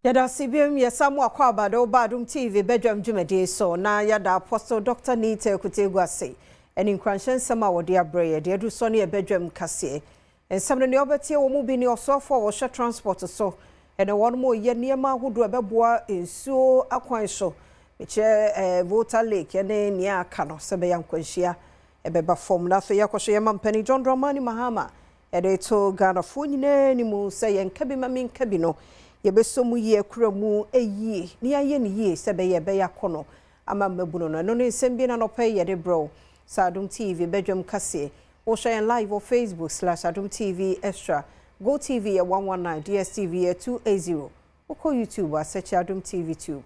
Yada CBM Yasamu Akwabado Badwam TV Badwam Jumadi so na yada Apostle Dr. Nita Kutegwase and in Cranshan Sama Wadia Bray, dear do Sonny a Badwam Cassie, and some of the Obertia will move in your sofa or share transport or so, and a one more year near ma who do a beboa in so aquansho, which a water lake, and then near Cano, Sabayam Quenchia, a beba form nothing Yakoshaman Penny John Dramani Mahama, and they told Ghana Funine, Nimu say, and Kabimamin Kabino. Yebesomu ye kuramu eyi ni aye ni ye sebe ye be yakono ama mabuno no ne nsembie na no pay ye de bro Adom TV Badwam kase wo share live on Facebook /Adom TV extra Go TV 119 DSTV 280 wo YouTube search Adom TV 2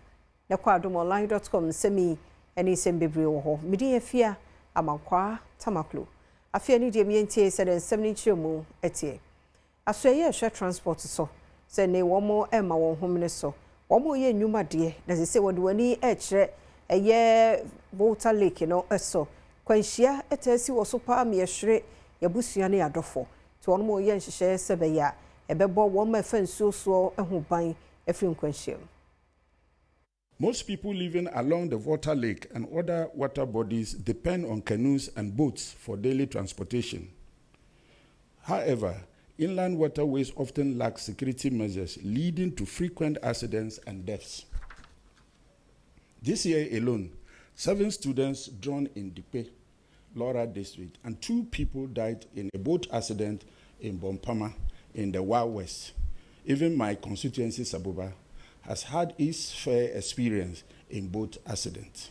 na kwa adomonline.com semi eni sembebre wo ho midi afia amankwa tamaklo afia ni de mientie se den semni chiremu etie asoye hwe transport so se ne womo ema won homne so womo ye nyuma de na se wode wani e kire eye water lake no eso kwanhia etasi wo so pa me hwere yabusua ne yadofo to womo ye nhihye se be ya ebebo wo ma fansuo so ehuban efiri kwanhia. Most people living along the water lake and other water bodies depend on canoes and boats for daily transportation. However, inland waterways often lack security measures, leading to frequent accidents and deaths. This year alone, 7 students drowned in Dipe, Laura District, and 2 people died in a boat accident in Bompama in the Wild West. Even my constituency, Sabuba, has had its fair experience in boat accidents.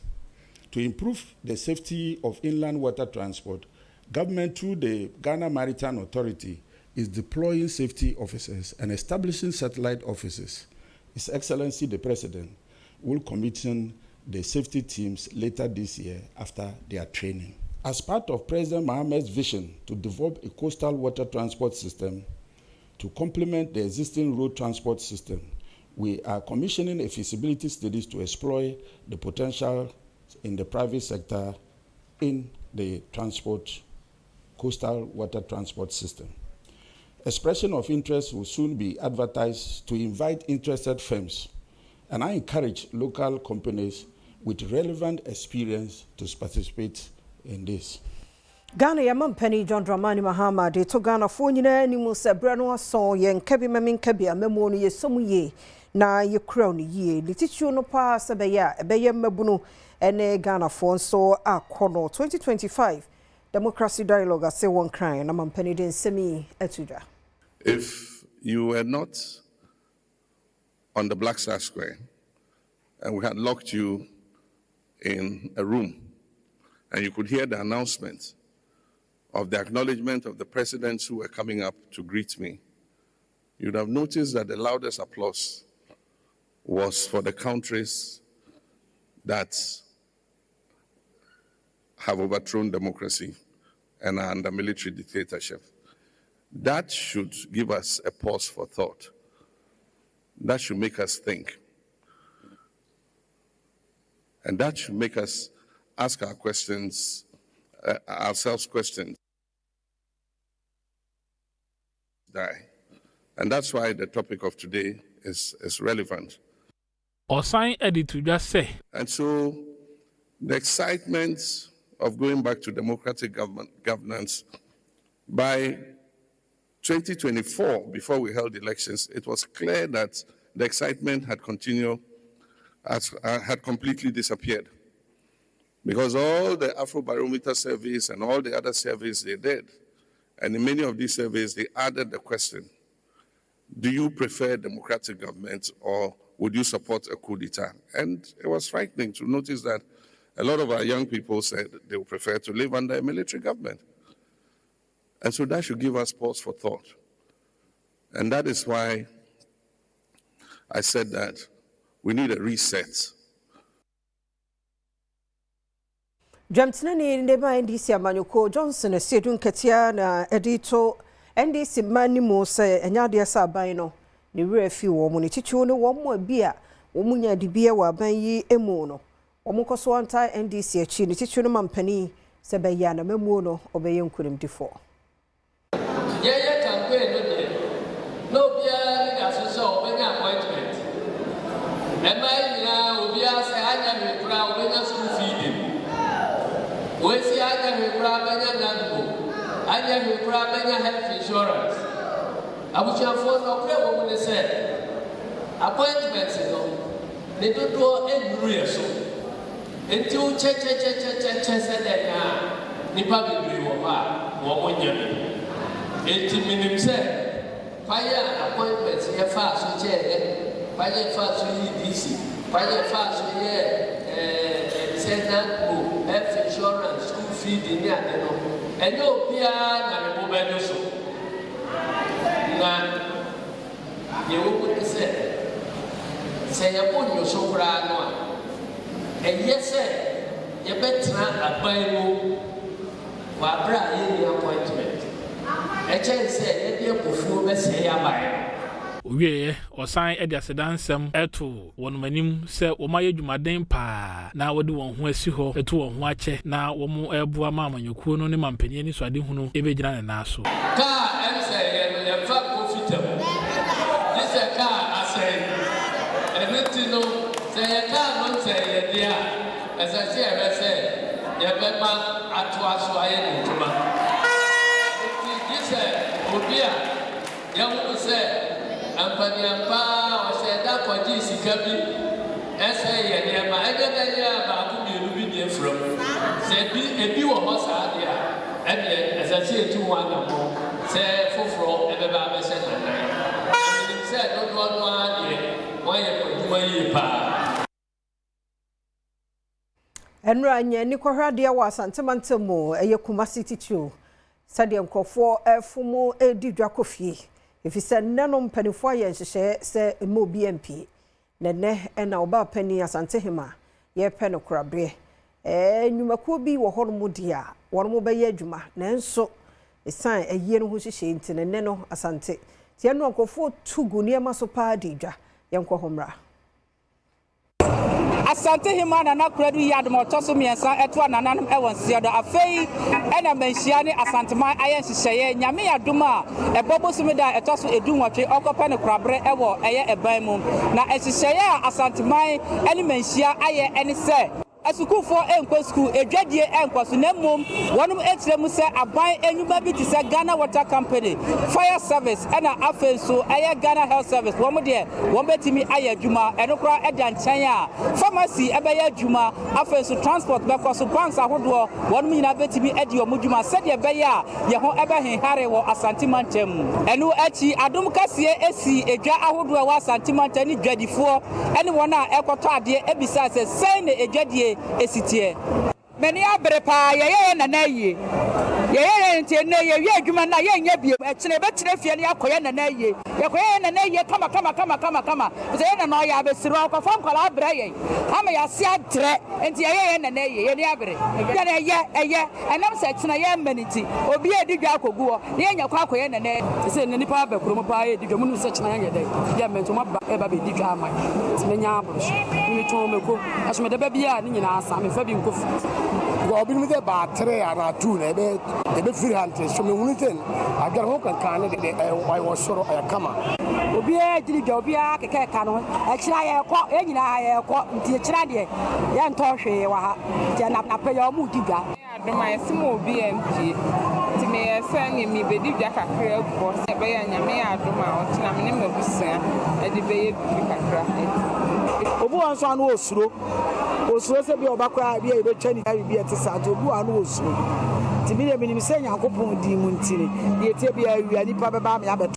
To improve the safety of inland water transport, government through the Ghana Maritime Authority is deploying safety officers and establishing satellite offices. His Excellency the President will commission the safety teams later this year after their training. As part of President Mohammed's vision to develop a coastal water transport system to complement the existing road transport system, we are commissioning a feasibility studies to explore the potential in the private sector in the coastal water transport system. Expression of interest will soon be advertised to invite interested firms, and I encourage local companies with relevant experience to participate in this. Ghana Yaman Penny John Dramani Mahama de to Ghana for nyina ni mu se bra no so ye nkabi mamin kabi amemo no ye somu ye na ye crown ye litichu no pa se be ya ebe ye mabunu ene Ghana for so akono 2025 democracy dialogue ase won crying na mampani den semi etuda. If you were not on the Black Star Square and we had locked you in a room and you could hear the announcement of the acknowledgement of the presidents who were coming up to greet me, you'd have noticed that the loudest applause was for the countries that have overthrown democracy and are under military dictatorship. That should give us a pause for thought. That should make us think. And that should make us ask ourselves questions. And that's why the topic of today is relevant. Osan editor just say. And so the excitement of going back to democratic governance by 2024, before we held elections, it was clear that the excitement had completely disappeared. Because all the Afrobarometer surveys and all the other surveys they did, and in many of these surveys, they added the question, do you prefer democratic government or would you support a coup d'etat? And it was frightening to notice that a lot of our young people said they would prefer to live under a military government. And so that should give us pause for thought. And that is why I said that we need a reset. Jamtnani ndeba NDC amanyoko Johnson Sedun Katia na edito NDC mani mo se enyade asa aban no ne were fi wo mo ne chichu no wo mo bia wo munya de bia wa aban yi emu no wo mo koso anta NDC achi ne chichu no mampani se be ya na memu no obeye nkurim difo campaign no bia ni aso so obenya appointment Nadia will grab health insurance. I wish you for no clear what they said. Appointments, they don't do any real so. Until check said that Nipa will be one year. 18 minutes said, fire appointments here fast, fire fast, DC, fire fast, send that health insurance, school fee, dinner, and no piano and mobile so. Now, you would say, I put your so proud. And yes, sir, you better a Bible while bringing appointment. A chance said, you prefer say a Bible. We or sign at the Sedansem eto one manim say Omaya Jumaden pa now do one who is ho eto one watch now one more airboa mamma you could no man penny so I didn't know every jan and naso. Car and say, and fat profitable. This a car, I say, and let you know, say a car, don't say, dear, as I say, Yabema at was why in Tuma. This would be a young say. Ampanyampa said that for Jesus Kabi, essay, and my other could be ruby from. Said a few of us are there, and yet, as I say to one of them, say for and about said, and said, don't want 1 year, why you put 1 year pa. And Ranya Nicoradia was Santamantamo, a Yakuma City too. Sadiam Cofo, a fumo, a didracofi. If you said none penny say mo BMP, Nene and Alba penny ASANTEHEMAA, ye penno crabre. You makubi wa hormudia, one mo by Juma, Nanso, a sign a year who she in a neno Asante. Tiano go for 2 gunia masopa dija, Yanko Homra. ASANTEHEMAA na kradu Adom toso miensa eto nananum ewon siodo afei ena menhia ne ASANTEHEMAA ayen hihye nyame adoma ebobo sumida etoso edunwotwe okopa ne krabre ewo eye eban mu na ehihye a ASANTEHEMAA ene menhia aye ene se Asukufo enkwa school edwadie enkwa so na mom wonum etiremu se aban enyuma bi ti se Ghana Water Company Fire Service ena afenso eye Ghana Health Service wo de won betimi aye adwuma enokra eda nchen a pharmacy ebeye adwuma afenso transport bekwa so banks ahodo wonum nyina betimi edi omudwuma se de beye a ye ho ebe henhare wo ASANTEHEMAA ntem enu achi Adom kasie esi edwa ahodo wa ASANTEHEMAA ntani dwadifo ene wona ekoto ade ebisa se sen ne edwadie esitie meni abrepa ye na naye ye ntie na ye wi adwuma na ye nya bie etene betire fie ne akoye na naye ye koye na naye kama ze ye na ya besiro akofam kwala abre ye ama ya si adre ntie ye na naye ye ne abre ye na ye enam se tena ye maniti obi edidwa akoguo ye nya kwa akoye na naye se ne nipa abekuro mo pa ye didwa munu se tena ye de ye mento ma ba e ba be didwa ama tena nya abro ni to meko asome de ba bia ni nyina asa me fa bi nkofu Obi mi de ba 3 ara 2 na ebe free hand so me huniten agar ho kan de why was soro kama obi e jiri jo obi a keke ka no e kira ye ko e nyina ye ko nti e kira de ye nto hwe wa ha je na pe yo mu digwa Adom ayesimo obi MP ti me yesa nye mi be digwa kakra go se be ya nyame Adom a o tina me ne mabusa e de be ye bi kakra obu anso anu osuro se bi obakwa bi e be twani bi e tisa obu anu osuro ti bi e minim se Nyankopon di mu ntire de etie bi awia nipa be ba me abeto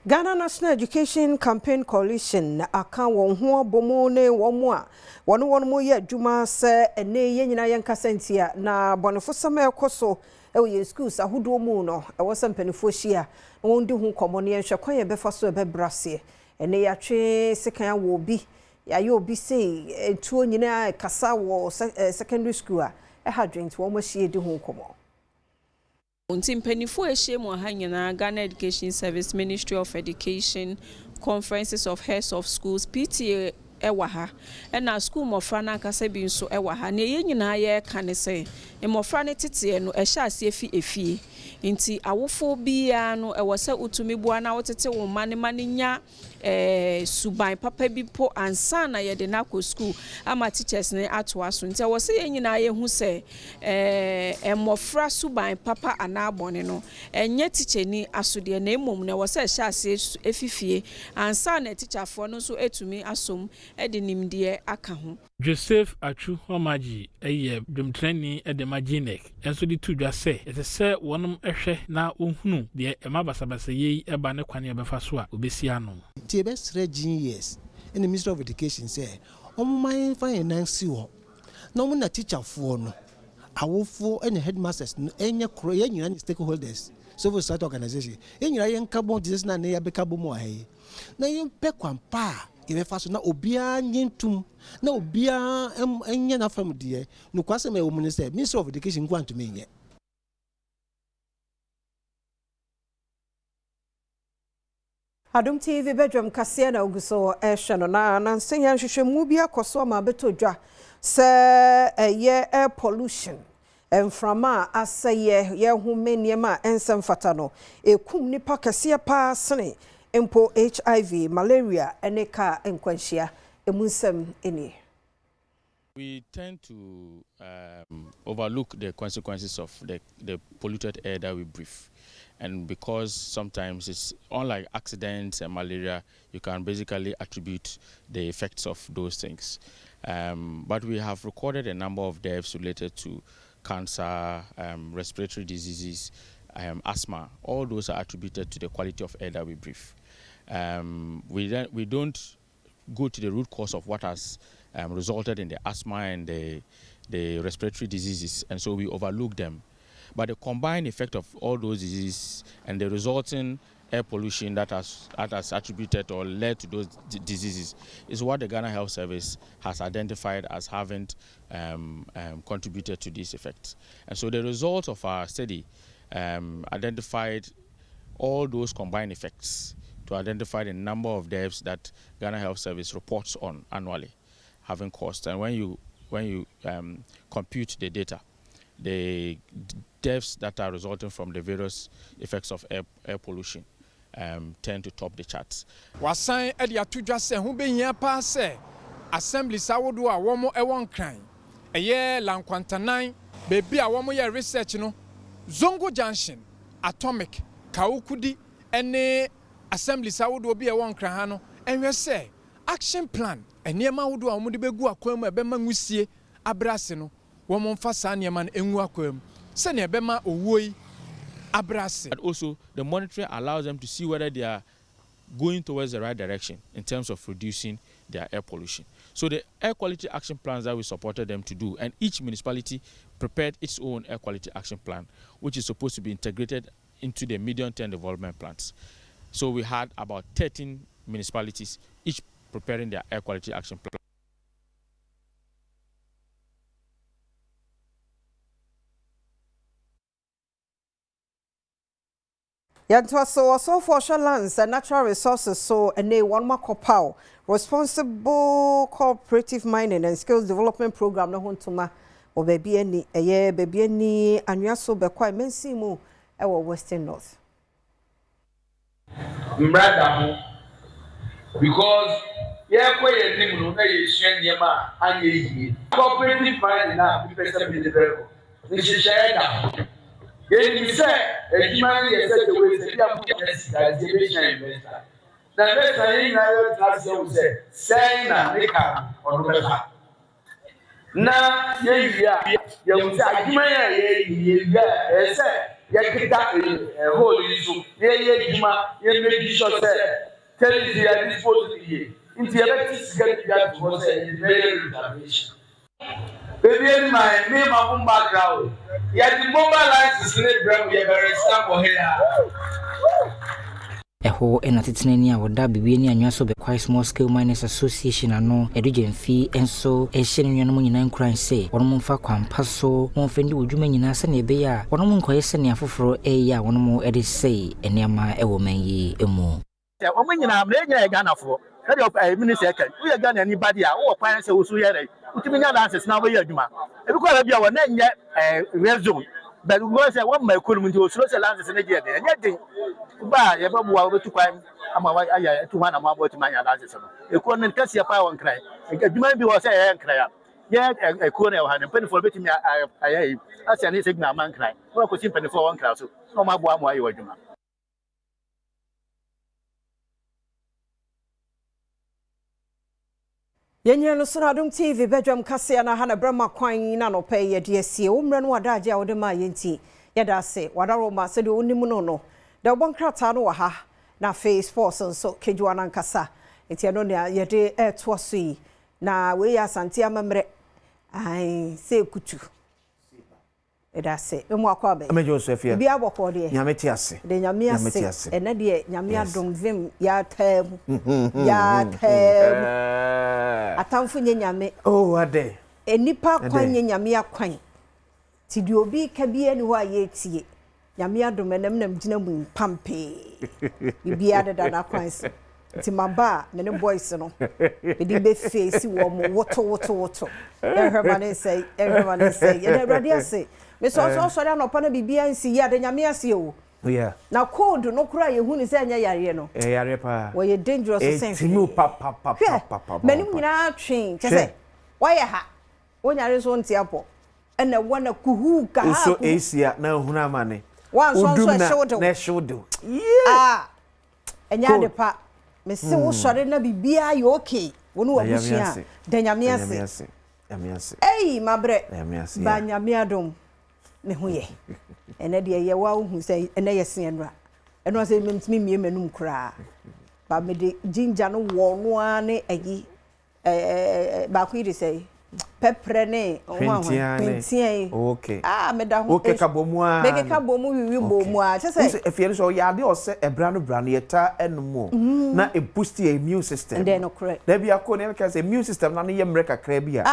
Ghana National Education Campaign Coalition aka won ho abomo ne womo a won mo ye adwuma se ene ye nyina ye nkasantia na bonefo sama ekoso e ye schools ahodo mu no e wo sampanifo hia won di hu komo ne hwe kwan ye befa so e be brase ene ya twe sekan wo bi ya yo bi say etuo nyina kasa wo secondary school a e ha dwent wo mo hie di hu komo Untim penifo ehye ha nyina Ghana Education Service Ministry of Education Conferences of Heads of Schools PTA ewa ha na school mofra na akasa bi nso ewa ha na ye nyina ye ka ne se mofra ne tete no ehye ase efi nti awofo bia no ɛwɔ sɛ utumi bua na wotete wo mane nya suban papa bi po ansa na yɛde na kɔ school ama teachers ne atoa so nti ɛwɔ sɛ yɛnyina yɛhu sɛ mmɔfra suban papa ana abɔne no ɛnyɛ teacher ni asodie na emom na ɛwɔ sɛ ɛhyɛ ase efifie ansa na teacherfoɔ no nso etumi asom ɛde nimdeɛ aka ho. Joseph Achu Homaji eye dwomtrani de maginek enso di tudwa se ete se wonom ehwe na ohunu de emabasabasa yi eba ne kwane ebefa so a obesi ano ti ebesre years in the Ministry of Education say omuman finance wo na omu na teacher fo no awofo and headmasters no enye kro ye nyina stakeholders civil society organization enyira ye nkabo disease na ne ya bekabo mu ahe na ye pekwan pa ibefa so na obia nyentum na obia enye na fam de no kwase me wo say Ministry of Education go anto me nye. Adom TV Badwam kase na oguso ehwe no na nsenya nhwehwemu bi akoso ma betodwa se air pollution emframa aseye ye hume niema ensem fata no ekum nipa kase pa sene empo HIV malaria eneka enkwanhia emunsem eni. We tend to overlook the consequences of the polluted air that we breathe. And because sometimes it's unlike accidents and malaria, you can basically attribute the effects of those things. But we have recorded a number of deaths related to cancer, respiratory diseases, asthma. All those are attributed to the quality of air that we breathe. We don't go to the root cause of what has resulted in the asthma and the respiratory diseases, and so we overlook them. But the combined effect of all those diseases and the resulting air pollution that has attributed or led to those diseases is what the Ghana Health Service has identified as having contributed to these effects. And so the results of our study identified all those combined effects to identify the number of deaths that Ghana Health Service reports on annually having caused. And when you compute the data, the deaths that are resulting from the various effects of air pollution tend to top the charts. Wasan edi atudwa se hu be hia pa se assembly sawodo a wo mo ewon kran eye lankwantanan bebi a wo mo ye research no Zongo Junction Atomic Kaukudi ene assembly sawodo bi ewon kran ha no enwe se action plan eniema wodo a mo de begu akwam ebema nwusie abrase no wo mo mfa sa niema no enwu akwam se ne ebema owoi abrase. But also the monitoring allows them to see whether they are going towards the right direction in terms of reducing their air pollution. So the air quality action plans that we supported them to do, and each municipality prepared its own air quality action plan, which is supposed to be integrated into the medium-term development plans. So we had about 13 municipalities, each preparing their air quality action plan. Yanto so for lands and natural resources so and a one makopao responsible cooperative mining and skills development program no hontuma o baby any a year baby any anua so be kwai mensimu e wo Western North. Mbrada because yeah ko ye nim no na ye hye niema anye yi cooperative mining na be person be the level ni share da. Ye say ejimani ye say the way say am yes that the mission investor na investor yin na yo class you say na nika onubeta na ye ya ye say ejimani ye say ye kita whole issue ye ejima ye make sure say tell you at this point ye into ye better get that for say very reservation. Baby, my name and background. Yet the mobile is late brand we are very sample here. Eho enatitinani a woda bibi ni anwa so be quite small scale miners association ano edugen fee enso ehye ne nwanum nyina nkran se wonom mfa kwampa so won fendi wodwuma nyina se ne be ya wonom nkoye se ne afoforo eya wonom ede sei enema ewo manyi emu omo nyina mre Ghana fo e minister kan we Ghana ni body a wo kwan se wo so yere utimi nya dances na wo ye adwuma e bi ko ala bia wo na nye red zone but we say one my cool into so lands in a year. And yet, but you have to climb. I'm a 200 about to my lands. You couldn't catch your power and cry. You might be was a cry. Yet a corner and penny for betting I said, it's a man cry. Well, could simply for one class. No, my boy, why you were doing. Yenye no so na Adom TV Badwam kase na ha na brama kwan na no pɛ ye de asie wo mre no wadaje a wo de ma yenti yeda se wadaro ma se de onimu no no de obonkrata no wa ha na face force nso kejua na nkasa enti no ne ye de to so yi na we ya asante amamre ai se kutu eda se emu akwa be amejo so afia bi aboko de nyame ti ase de nyame ase ena de nyame adom vim ya tamu ya tamu atamfo nyame oh ade enipa kwan nyame akwan ti di obi ka bi ani ho aye tie nyame adom enam gina mu pampe bibia de na kwan se ti maba ne boys no edi be face wo mo woto everybody say and everybody say me so na pa na bibia nsi ya de nyame ase o yeah na code no kura ye hu ni se anya yare no yare pa wo ye dangerous sense ti mu pa mani nyina twen che se wo ye ha wo nyare so nti apo ena wona kuhu ka ha so asia na hunu amane wan so na shodo ah enya de pa me se wo sore na bibia ye okay wonu wa busia de nyame ase ei mabre ba nyame adom me hu ye ene de ye wa hu se ene ye se enra eno se mentimi mie manum kra ba me de ginger no wo no ane agi ba ku ide say pepre ne quintian okay me da hu okay ka bomu a me ke ka bomu wiwi bomu a che say efie so ya de o se ebra no yeta enmo na e boost your immune system and no correct da bia ko ne ka say immune system na ye mre kakra bia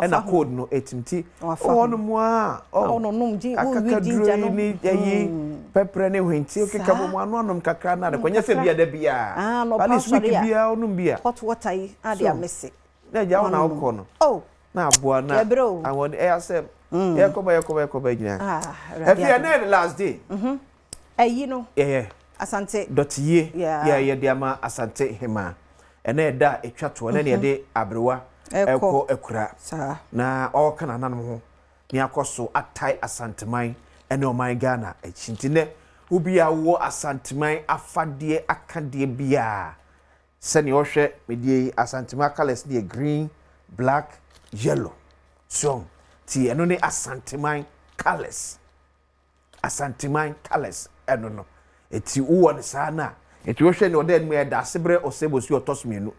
na code no etimti ono mo a ono num ginger no ni yi pepre ne hwenti okay ka bomu ano anom kakra na de kwanya se bia da bia ali sweet bia onum bia hot water yi ade amese na ja ona okono na abua na awon asem yakoba gina efia na the last day ayi no asante doteye ya de ama ASANTEHEMAA ena eda etwato na ne de abrewa eko ekura na all kana nanom ho ni akoso atai asanteman ene oman Ghana echintine ubi awo asanteman afade akade bia sene ohwe medie asanteman colors ne green black yellow so ti eno ne asanteman colors eno no eti uwo ne sana eti wo hwe ne oda enmu eda sebre osebosi otosmienu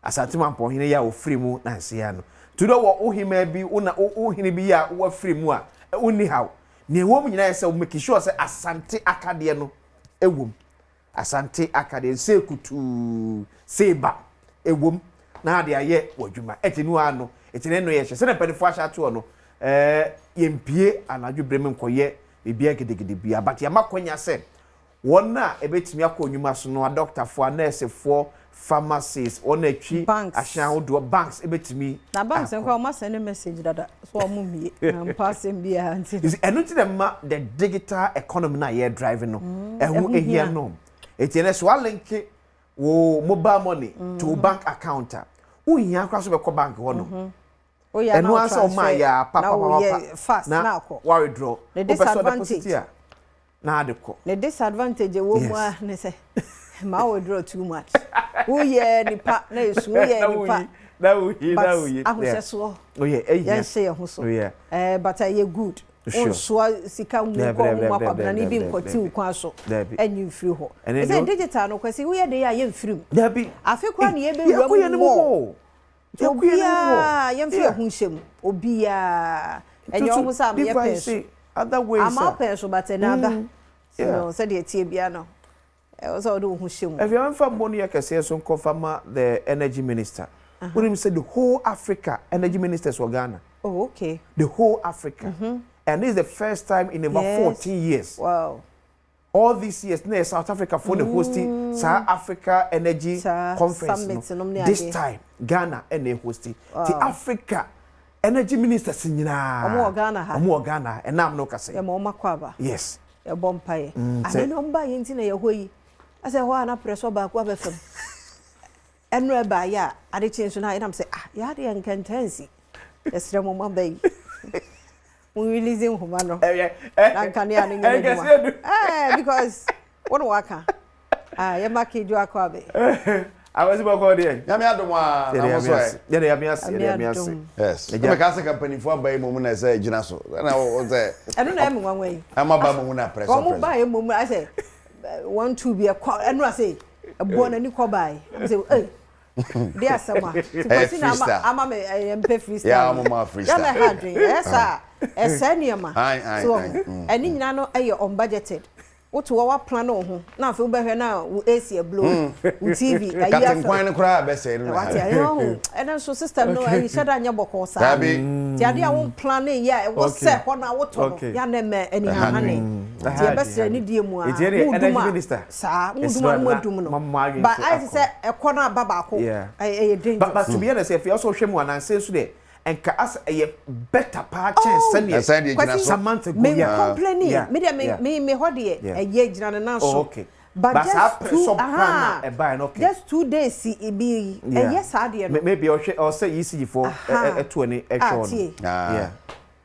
asanteman po hine ya ofiri mu na nse ya no tudo wo ohima bi una ohine bi ya wo afiri mu a uni haw ne wo nyina yesa wo make sure say asante akade no ewom asante akade se kutu seba ewom na ade aye wadwuma etinu ano etine no ye hye se na pedifo ahya to no yempie anadwo brem nkoye bibia gedegede bia but ya makonya se wona ebetimi akonnwuma so no doctor for nurse for pharmacies ona twi ahya hodo banks ebetimi na banks enko o ma send message dada so o mu mie na passing bia anti enu ti dem ma the digital economy na ye driving no ehu ehia no etine so link wo mobile money to bank account uhia akwa so be ko bank ho no enu asa o ma ya papa fast na ko withdraw the disadvantage na adeko the disadvantage wo mu a ne se ma withdraw too much uye nipa na esu uye nipa na uye ahoseso oye yes say ahoso but I good so sika mu ko mu akwabna ni bi nkoti ukwa so enyi mfiri ho say digital no kwasi uye de ya ye mfiri dabi afekwa ne ye be wura mu obia yemfiri ehunhyem obia enye ohu sa me pese other ways ama pese but na da so said the tie bia no so do ehunhyem if you am from bonu yakese so confirm the energy minister when him said the whole Africa energy ministers were Ghana okay the whole Africa and this is the first time in about 14 years wow all these years near South Africa for the hosting South Africa Energy Conference this time Ghana and they hosting the Africa energy ministers nyina omo Ghana ha omo Ghana enam no kase ye mo makwaba yes ye bompaye ane no mba ye ntina ye hoyi ase ho ana preso ba kwa befam enro ba ya ade chenso na inam say ya de enkantansi esre mo mabai we releasing huma no na kan ya no because what waka ye make ju akwabe awasi bako de ya me Adom a na mo so ya ya miase yes me ka say company fo abai mo na say gina so na o say eno na em nwanwe ama ba mo na press mo ba ye mo I say 1 2 be eno I say ebo na ni ko bai say dia sama because na ama me mp freestyle ya ama freestyle ya me hadrin yes eseniama so eni nyina no eye on budgeted woto wa plan no ho na afi ubehwe na AC blow TV ayi asa captain kwan kura be say no what ya and so system no ayi shada anya boko sa ti ade a won plan ya e wo se ho na woto ya na me eni ha ne ti e be sere ni die mu a energy minister sa mudum no but I say e ko na baba ko e dangerous but to be honest if you also hwemu ananse so de enka as a better patches send you Samantha go me complaining me hode ye gina na so but just 2 days e be yes ade no maybe or say easy for to any action yeah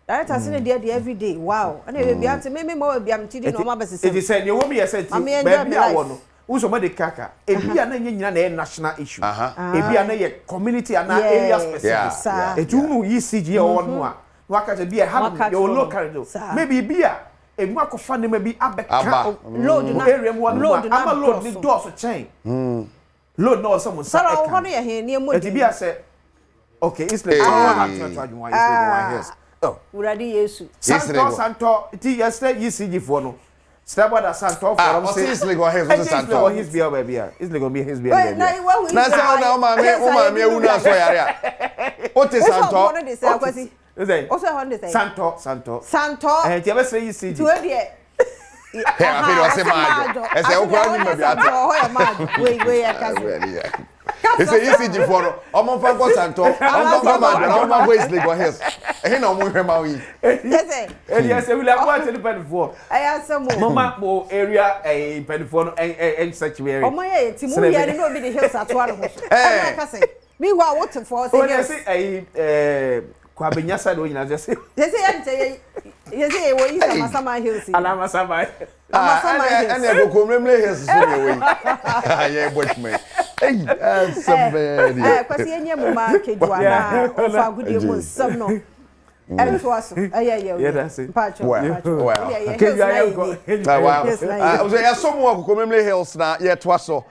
that has been there every day wow and e be am me mo be am tidi no ma be sese it is say you wo be say baby awo no uso ma de kaka ebia na nyina na national issue ebia na ye community and area specific etunu ECG o no a waka je bia have your local maybe bia emu akofa ne ma bi abeka load na area mu ama load ni door so chain load no so mo sa eka so ho no ye he ne mo di bia say okay it's like oh uradi yesu santo ti yesterday ECG for no Staba Santo for say is legal his Santo his beer baby is legal be his beer baby na say o ma me ewu na so yare a o te Santo o say ho dey say Santo ti e be say ECG to e he a fi do say majo e say o kwa ni me bi ata ho ya majo we akazi it's a ECG for omo fa ko Santo omo fa majo omo fa is legal his he na omo hwe ma wi yes we like what the pen for ayasemo mama mo area pen for en such area omo ye ti mu ya ni no be the hills atware ho so ka say me who are what for say yes kwa benya side o nyina say yes wo yi sama hills alama sama and e go komremle hills so ye we yeah boy me somebody kwasi enye mu ma kedwa na o fa gudie mu nsam no to aso pacho wow so ya so mo ko komremle hills na ye to aso